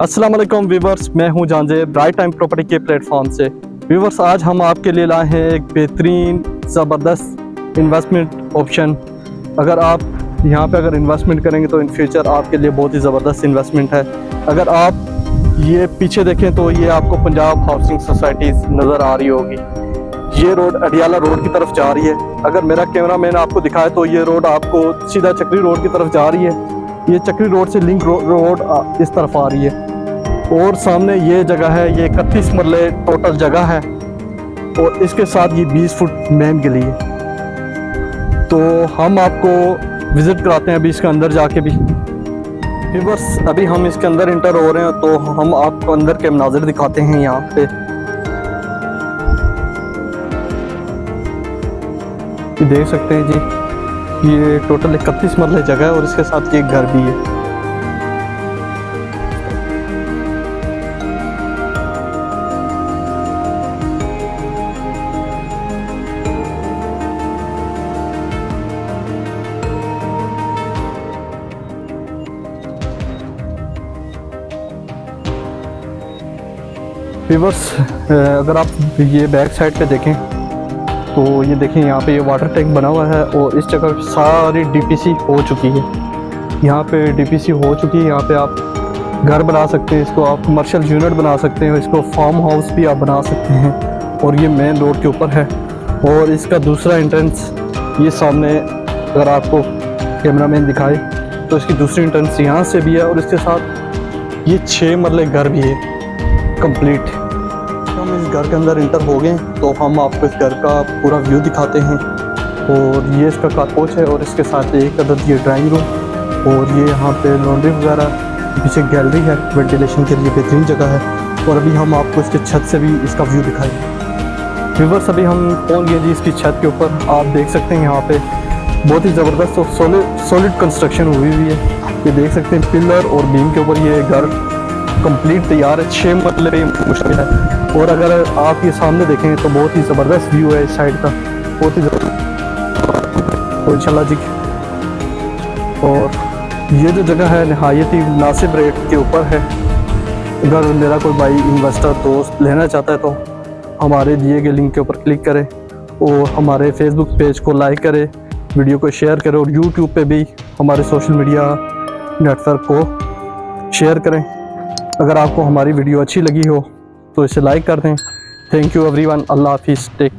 अस्सलाम वालेकुम व्यूवर्स, मैं हूं जानजे ब्राइट टाइम प्रॉपर्टी के प्लेटफॉर्म से। व्यूवर्स, आज हम आपके लिए लाए हैं एक बेहतरीन ज़बरदस्त इन्वेस्टमेंट ऑप्शन। अगर आप यहां पे अगर इन्वेस्टमेंट करेंगे तो इन फ्यूचर आपके लिए बहुत ही ज़बरदस्त इन्वेस्टमेंट है। अगर आप ये पीछे देखें तो ये आपको पंजाब हाउसिंग सोसाइटीज़ नज़र आ रही होगी। ये रोड अडियाला रोड की तरफ जा रही है। अगर मेरा कैमरा मैन आपको दिखाए तो ये रोड आपको सीधा चक्री रोड की तरफ जा रही है। ये चक्री रोड से लिंक रोड इस तरफ आ रही है। और सामने ये जगह है, ये 31 मरले टोटल जगह है और इसके साथ ये 20 फुट मेन गली है। तो हम आपको विज़िट कराते हैं अभी इसके अंदर जाके भी। व्यूअर्स, अभी हम इसके अंदर इंटर हो रहे हैं तो हम आपको अंदर के मनाज़िर दिखाते हैं। यहाँ पे ये देख सकते हैं जी, ये टोटल 31 मरले जगह है और इसके साथ ये घर भी है। व्यूअर्स, अगर आप ये बैक साइड पे देखें तो ये देखें, यहाँ पे ये वाटर टैंक बना हुआ है और इस जगह सारी डीपीसी हो चुकी है। यहाँ पे डीपीसी हो चुकी है। यहाँ पे आप घर बना सकते हैं, इसको आप कमर्शियल यूनिट बना सकते हैं, इसको फार्म हाउस भी आप बना सकते हैं। और ये मेन रोड के ऊपर है। और इसका दूसरा एंट्रेंस ये सामने, अगर आपको कैमरामैन दिखाए तो इसकी दूसरी एंट्रेंस यहाँ से भी है और इसके साथ ये 6 मरले घर भी है कंप्लीट। हम इस घर के अंदर इंटर हो गए तो हम आपको इस घर का पूरा व्यू दिखाते हैं। और ये इसका कारपोच है और इसके साथ एक अदद ये ड्राइंग रूम और ये यहाँ पे लॉन्ड्री वगैरह, पीछे गैलरी है, वेंटिलेशन के लिए बेहतरीन जगह है। और अभी हम आपको इसके छत से भी इसका व्यू दिखाएंगे। व्यूअर्स, अभी हम पहुँच गए जी इसकी छत के ऊपर। आप देख सकते हैं यहाँ पे बहुत ही ज़बरदस्त और सॉलिड कंस्ट्रक्शन हुई हुई है। ये देख सकते हैं पिलर और बीम के ऊपर ये घर कंप्लीट तैयार है। 6 मरले पे मुश्किल है। और अगर आप ये सामने देखें तो बहुत ही ज़बरदस्त व्यू है इस साइड का, बहुत ही ज़बरदस्त। तो इंशाल्लाह जी, और ये जो जगह है नहायत ही मुनासिब रेट के ऊपर है। अगर मेरा कोई भाई इन्वेस्टर दोस्त लेना चाहता है तो हमारे दिए गए लिंक के ऊपर क्लिक करें और हमारे फेसबुक पेज को लाइक करें, वीडियो को शेयर करें और यूट्यूब पे भी हमारे सोशल मीडिया नेटवर्क को शेयर करें। अगर आपको हमारी वीडियो अच्छी लगी हो तो इसे लाइक कर दें। Thank you everyone. अल्लाह हाफिज़। टेक